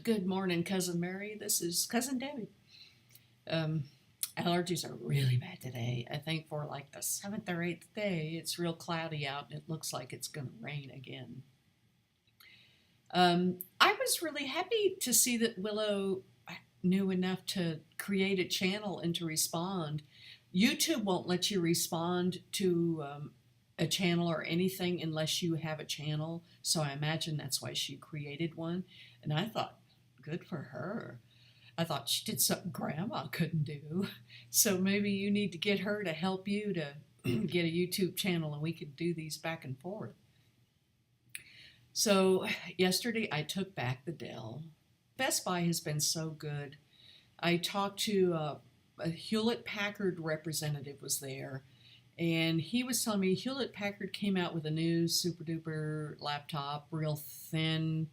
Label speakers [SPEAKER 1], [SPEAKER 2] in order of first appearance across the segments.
[SPEAKER 1] Good morning, Cousin Mary. This is Cousin Debbie. Um, Allergies are really bad today. I think for like the seventh or eighth day, it's real cloudy out and it looks like it's going to rain again. I was really happy to see that Willow knew enough to create a channel and to respond. YouTube won't let you respond to a channel or anything unless you have a channel, so I imagine that's why she created one. And I thought, good for her. I thought she did something Grandma couldn't do. So maybe you need to get her to help you to get a YouTube channel and we could do these back and forth. So yesterday I took back the Dell. Best Buy has been so good. I talked to a Hewlett-Packard representative was there, and he was telling me Hewlett-Packard came out with a new super-duper laptop, real thin.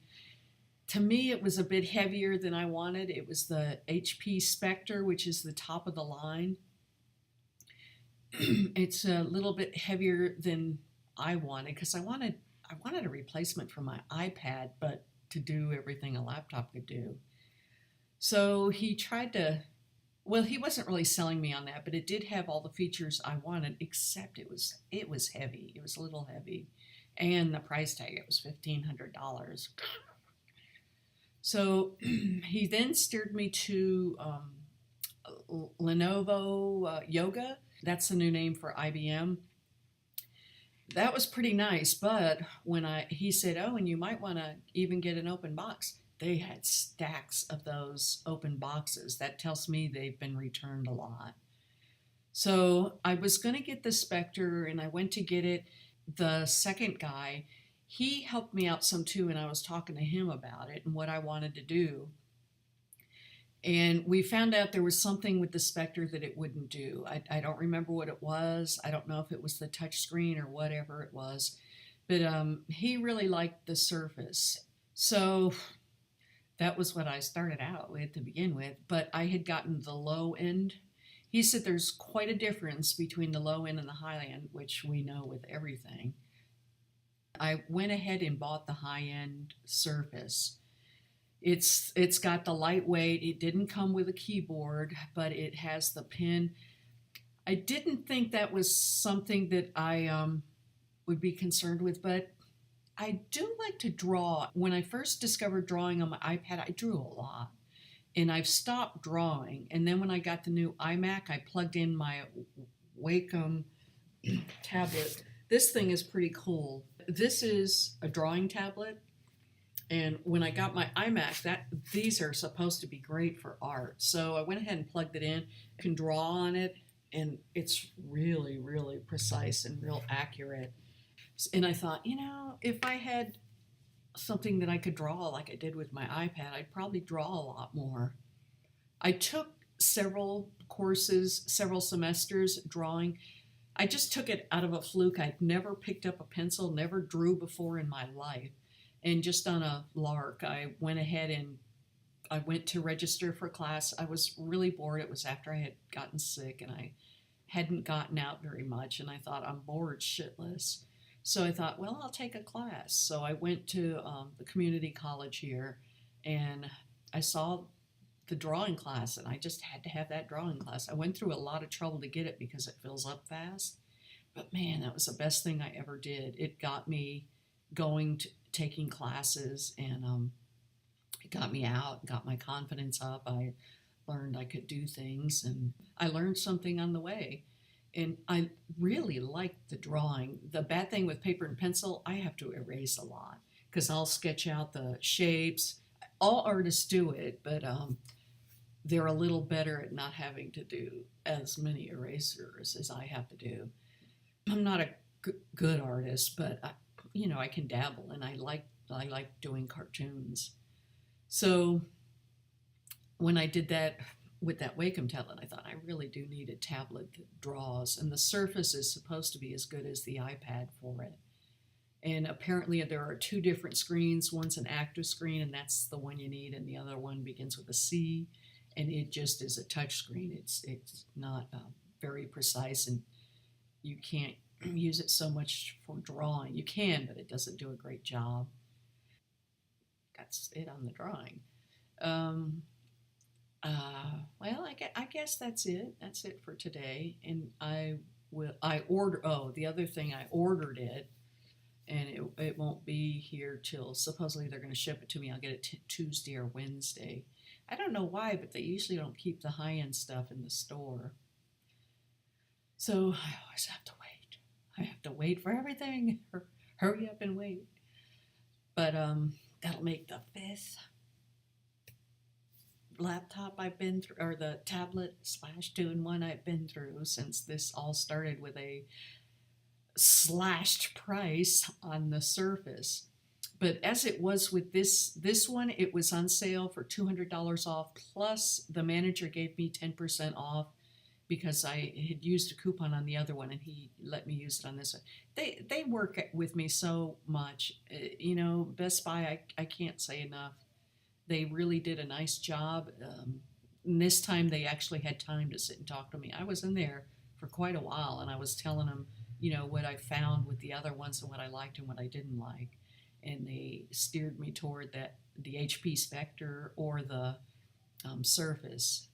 [SPEAKER 1] To me, it was a bit heavier than I wanted. It was the HP Spectre, which is the top of the line. It's a little bit heavier than I wanted because I wanted a replacement for my iPad, but to do everything a laptop could do. So he tried to, well, he wasn't really selling me on that, but it did have all the features I wanted, except it was heavy. It was a little heavy. And the price tag, it was $1,500. So he then steered me to Lenovo Yoga. That's the new name for IBM. That was pretty nice, but when he said, oh, and you might want to even get an open box. They had stacks of those open boxes. That tells me they've been returned a lot. So I was going to get the Spectre, and I went to get it. The second guy, he helped me out some too, and I was talking to him about it and what I wanted to do. And we found out there was something with the Spectre that it wouldn't do. I don't remember what it was. I don't know if it was the touch screen or whatever it was. But he really liked the Surface. So that was what I started out with to begin with. But I had gotten the low end. He said there's quite a difference between the low end and the high end, which we know with everything. I went ahead and bought the high-end Surface. It's got the lightweight. It didn't come with a keyboard, but it has the pen. I didn't think that was something that I would be concerned with, but I do like to draw. When I first discovered drawing on my iPad, I drew a lot, and I've stopped drawing. And then when I got the new iMac, I plugged in my Wacom tablet. This thing is pretty cool. This is a drawing tablet. And when I got my iMac, these are supposed to be great for art. So I went ahead and plugged it in, can draw on it, and it's really, really precise and real accurate. And I thought, if I had something that I could draw like I did with my iPad, I'd probably draw a lot more. I took several courses, several semesters drawing. I just took it out of a fluke. I'd never picked up a pencil, never drew before in my life. And just on a lark, I went ahead and I went to register for class. I was really bored. It was after I had gotten sick and I hadn't gotten out very much. And I thought, I'm bored shitless. So I thought, well, I'll take a class. So I went to the community college here and I saw the drawing class and I just had to have that drawing class. I went through a lot of trouble to get it because it fills up fast. But man, that was the best thing I ever did. It got me going to taking classes, and it got me out, got my confidence up. I learned I could do things, and I learned something on the way. And I really liked the drawing. The bad thing with paper and pencil, I have to erase a lot because I'll sketch out the shapes. All artists do it, but they're a little better at not having to do as many erasers as I have to do. I'm not a good artist, but I can dabble, and I like doing cartoons. So when I did that with that Wacom tablet, I thought I really do need a tablet that draws, and the Surface is supposed to be as good as the iPad for it. And apparently there are two different screens. One's an active screen, and that's the one you need, and the other one begins with a C, and it just is a touch screen. It's not very precise, and you can't use it so much for drawing. You can, but it doesn't do a great job. That's it on the drawing. Um, I guess that's it. That's it for today. And the other thing, I ordered it, and it won't be here till supposedly they're going to ship it to me. I'll get it Tuesday or Wednesday. I don't know why, but they usually don't keep the high end stuff in the store. So I always have to wait. I have to wait for everything. Hurry up and wait. But that'll make the fifth laptop I've been through, or the tablet slash 2-in-1 I've been through since this all started with a slashed price on the Surface. But as it was with this one, it was on sale for $200 off, plus the manager gave me 10% off because I had used a coupon on the other one and he let me use it on this one. They work with me so much. Best Buy, I can't say enough. They really did a nice job. And this time they actually had time to sit and talk to me. I was in there for quite a while and I was telling them, what I found with the other ones and what I liked and what I didn't like. And they steered me toward the HP Spectre or the Surface.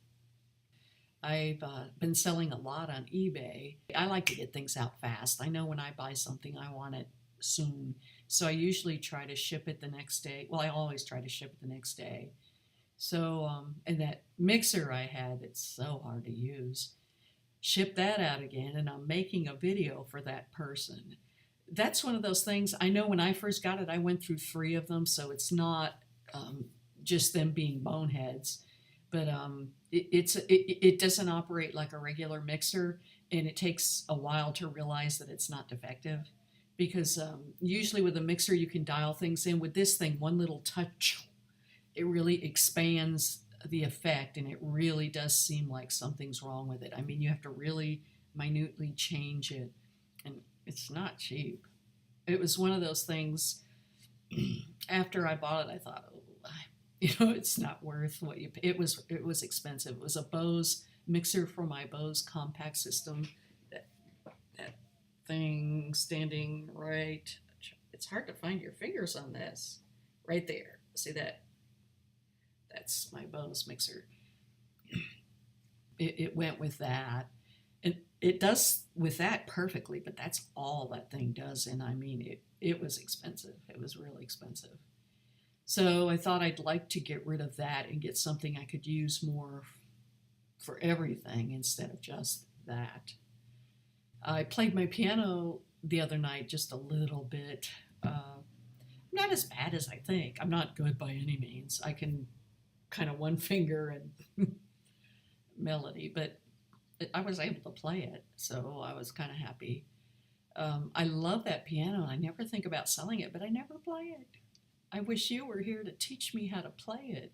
[SPEAKER 1] I've been selling a lot on eBay. I like to get things out fast. I know when I buy something, I want it soon. So I usually try to ship it the next day. Well, I always try to ship it the next day. So, and that mixer I had, it's so hard to use. Ship that out again, and I'm making a video for that person. That's one of those things. I know when I first got it, I went through 3 of them, so it's not just them being boneheads. But it doesn't operate like a regular mixer, and it takes a while to realize that it's not defective. Because usually with a mixer you can dial things in. With this thing, one little touch, it really expands the effect, and it really does seem like something's wrong with it. I mean, you have to really minutely change it, and it's not cheap. It was one of those things. After I bought it, I thought, it's not worth what you pay. It was expensive. It was a Bose mixer for my Bose compact system. That thing standing right. It's hard to find your fingers on this. Right there. See that? That's my Bose mixer. It went with that. And it does with that perfectly, but that's all that thing does. And I mean, it was expensive. It was really expensive. So I thought I'd like to get rid of that and get something I could use more for everything instead of just that. I played my piano the other night just a little bit. Not as bad as I think. I'm not good by any means. I can kind of one finger and melody, but I was able to play it, so I was kind of happy. I love that piano. I never think about selling it, but I never play it. I wish you were here to teach me how to play it.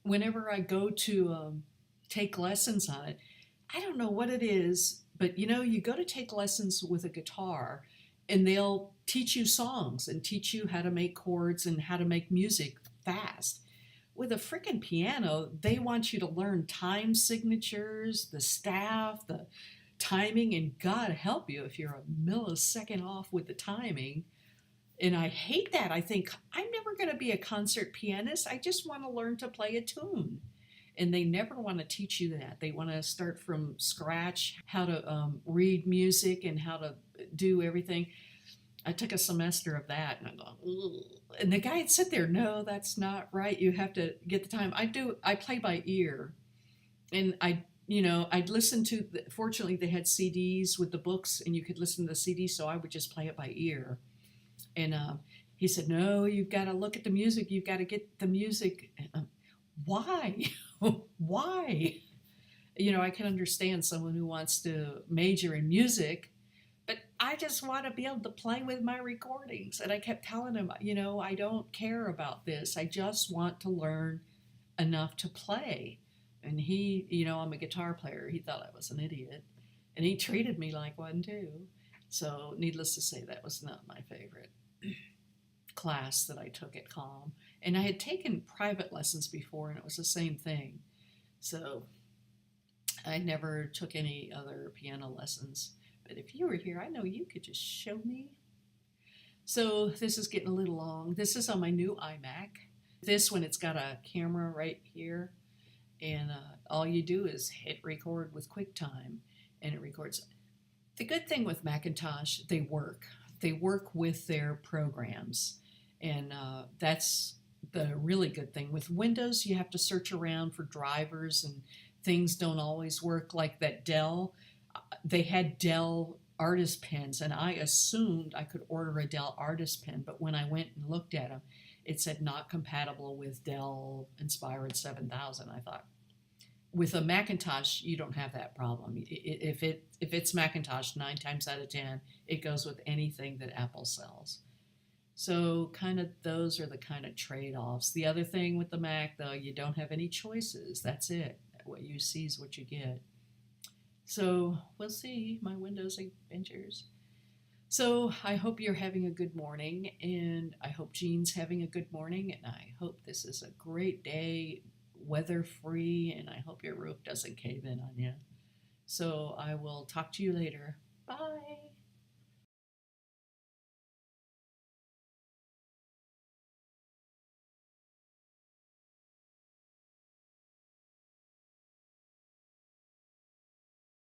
[SPEAKER 1] Whenever I go to take lessons on it, I don't know what it is, but you go to take lessons with a guitar and they'll teach you songs and teach you how to make chords and how to make music fast. With a freaking piano, they want you to learn time signatures, the staff, the timing, and God help you if you're a millisecond off with the timing. And I hate that. I think, I'm never going to be a concert pianist. I just want to learn to play a tune. And they never want to teach you that. They want to start from scratch, how to read music and how to do everything. I took a semester of that, and I'm going, ugh. And the guy had said there, no, that's not right. You have to get the time. I play by ear. And I'd listen to, fortunately they had CDs with the books and you could listen to the CD, so I would just play it by ear. And he said, no, you've got to look at the music. You've got to get the music. Why? Why? I can understand someone who wants to major in music, but I just want to be able to play with my recordings. And I kept telling him, I don't care about this. I just want to learn enough to play. And he, I'm a guitar player. He thought I was an idiot. And he treated me like one too. So needless to say, that was not my favorite class that I took at COM. And I had taken private lessons before, and it was the same thing. So I never took any other piano lessons. But if you were here, I know you could just show me. So this is getting a little long. This is on my new iMac. This one, it's got a camera right here, and all you do is hit record with QuickTime, and it records. The good thing with Macintosh, they work. They work with their programs, and that's the really good thing. With Windows, you have to search around for drivers, and things don't always work. Like that Dell, they had Dell artist pens, and I assumed I could order a Dell artist pen, but when I went and looked at them, it said not compatible with Dell Inspiron 7000. I thought, with a Macintosh, you don't have that problem. If it's Macintosh, 9 times out of 10, it goes with anything that Apple sells. So kind of those are the kind of trade-offs. The other thing with the Mac, though, you don't have any choices. That's it. What you see is what you get. So we'll see my Windows adventures. So I hope you're having a good morning, and I hope Jean's having a good morning, and I hope this is a great day, weather-free, and I hope your roof doesn't cave in on you. So I will talk to you later. Bye.